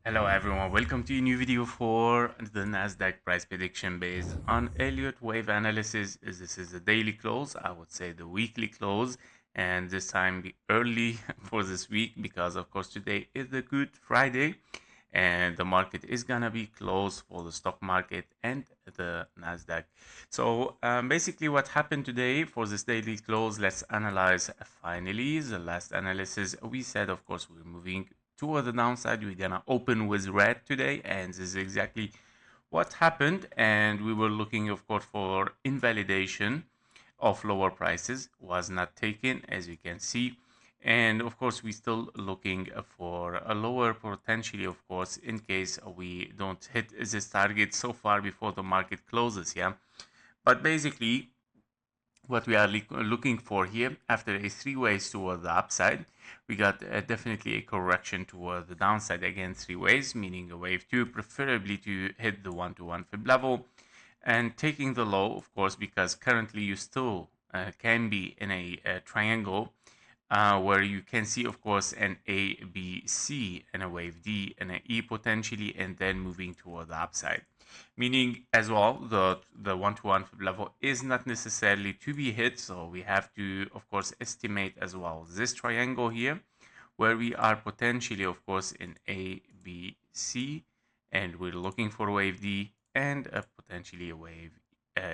Hello everyone, welcome to a new video for the NASDAQ price prediction based on Elliott wave analysis. This is the daily close, I would say the weekly close, and this time be early for this week because of course today is the Good Friday and the market is gonna be closed for the stock market and the NASDAQ. So basically what happened today for this daily close, let's analyze finally the last analysis. We said of course we're moving toward the downside. We're gonna open with red today, and this is exactly what happened. And we were looking of course for invalidation of lower prices, was not taken as you can see. And of course we're still looking for a lower potentially, of course, in case we don't hit this target so far before the market closes. Yeah, but basically what we are looking for here, after a three ways toward the upside, we got definitely a correction toward the downside, again three ways, meaning a wave two, preferably to hit the 1-to-1 fib level, and taking the low, of course, because currently you still can be in a triangle where you can see, of course, an A, B, C, and a wave D, and an E potentially, and then moving toward the upside. Meaning, as well, the one-to-one level is not necessarily to be hit, so we have to, of course, estimate as well this triangle here, where we are potentially, of course, in A, B, C, and we're looking for wave D and potentially a wave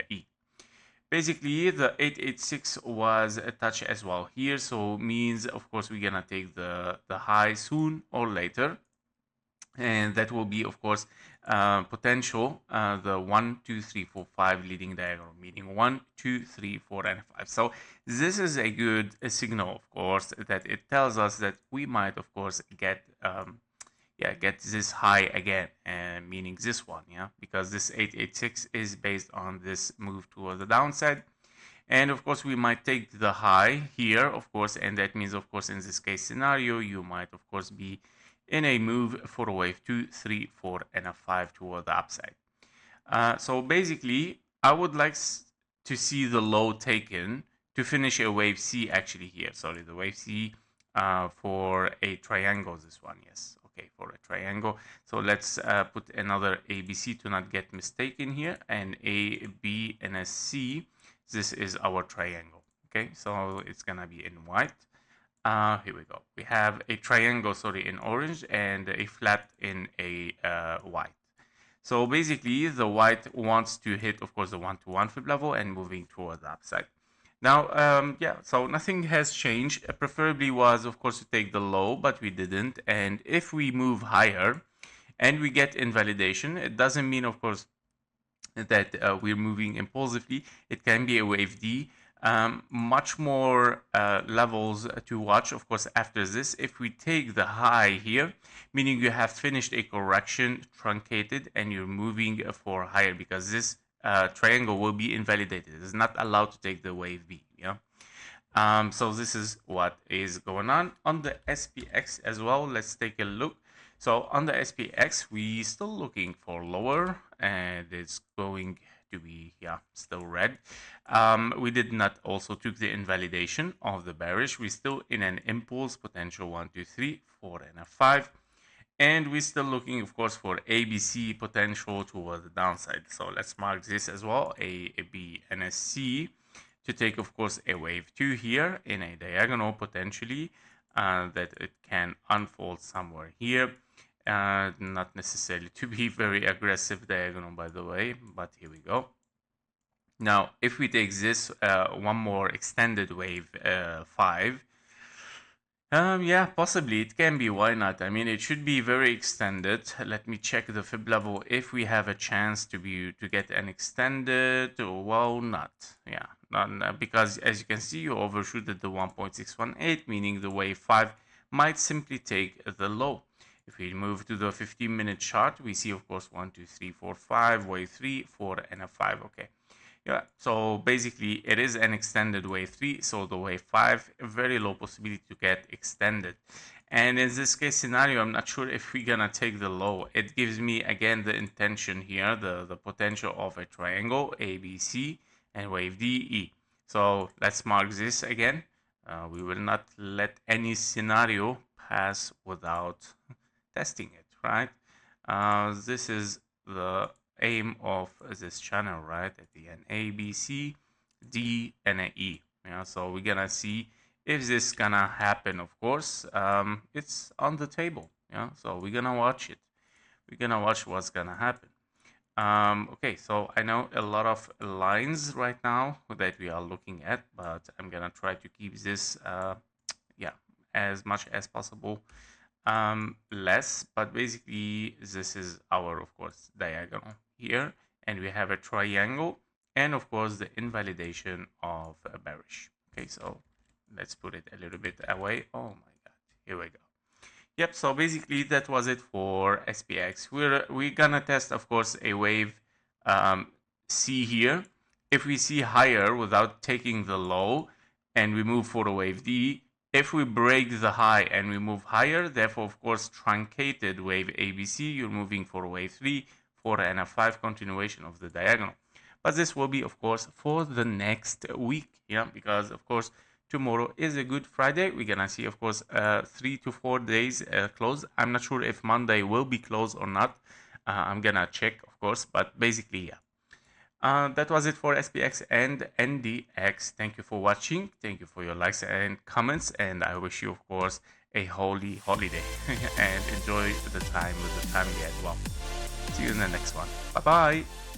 E. Basically, the 886 was a touch as well here, so means of course we're gonna take the high soon or later, and that will be of course potential the 1 2 3 4 5 leading diagonal, meaning 1 2 3 4 and 5. So this is a good signal, of course, that it tells us that we might of course get get this high again, and meaning this one, yeah, because this 886 is based on this move toward the downside. And of course we might take the high here, of course, and that means of course in this case scenario you might of course be in a move for a wave 2 3 4 and a 5 toward the upside. So basically I would like to see the low taken to finish a wave C, actually here, sorry, the wave C for a triangle, this one, yes, okay, for a triangle. So let's put another ABC to not get mistaken here, and A, B, and a C. This is our triangle, okay, so it's gonna be in white. Here we go, we have a triangle, sorry, in orange, and a flat in a white. So basically the white wants to hit, of course, the 1-to-1 fib level and moving toward the upside. Now, yeah, so nothing has changed. Preferably was, of course, to take the low, but we didn't. And if we move higher and we get invalidation, it doesn't mean, of course, that we're moving impulsively. It can be a wave D. Much more levels to watch, of course, after this. If we take the high here, meaning you have finished a correction, truncated, and you're moving for higher, because this triangle will be invalidated. It's not allowed to take the wave B. Yeah. So this is what is going on the SPX as well. Let's take a look. So on the SPX, we still looking for lower, and it's going to be, yeah, still red. We did not also took the invalidation of the bearish. We're still in an impulse potential 1 2 3 4 and a 5. And we're still looking, of course, for ABC potential toward the downside. So let's mark this as well, A, B, and a C, to take, of course, a wave 2 here in a diagonal potentially, that it can unfold somewhere here. Not necessarily to be very aggressive diagonal, by the way, but here we go. Now, if we take this one more extended wave 5, yeah, possibly it can be. Why not? I mean, it should be very extended. Let me check the fib level if we have a chance to get an extended. Well, not. Yeah, not, because as you can see, you overshooted the 1.618, meaning the wave 5 might simply take the low. If we move to the 15-minute chart, we see, of course, 1 2 3 4 5, wave 3 4 and a 5. Okay. Yeah, so basically it is an extended wave 3, so the wave 5, a very low possibility to get extended. And in this case scenario, I'm not sure if we're gonna take the low. It gives me again the intention here, the potential of a triangle ABC and wave DE. So let's mark this again. We will not let any scenario pass without testing it, right? This is the aim of this channel, right? At the end, A, B, C, D, and a E. Yeah, so we're gonna see if this gonna happen. Of course, it's on the table. Yeah, so we're gonna watch it. We're gonna watch what's gonna happen. Okay, so I know a lot of lines right now that we are looking at, but I'm gonna try to keep this, yeah, as much as possible less. But basically, this is our, of course, diagonal here, and we have a triangle, and of course, the invalidation of a bearish. Okay, so let's put it a little bit away. Oh my God, here we go. Yep, so basically that was it for SPX. We're gonna test, of course, a wave C here. If we see higher without taking the low and we move for a wave D, if we break the high and we move higher, therefore, of course, truncated wave ABC, you're moving for wave 3, 4, and a 5 continuation of the diagonal. But this will be, of course, for the next week, yeah, because, of course, tomorrow is a Good Friday. We're gonna see, of course, 3 to 4 days close. I'm not sure if Monday will be closed or not. I'm gonna check, of course, but basically, yeah. That was it for SPX and NDX. Thank you for watching. Thank you for your likes and comments. And I wish you, of course, a holy holiday and enjoy the time with the family as well. See you in the next one. Bye bye.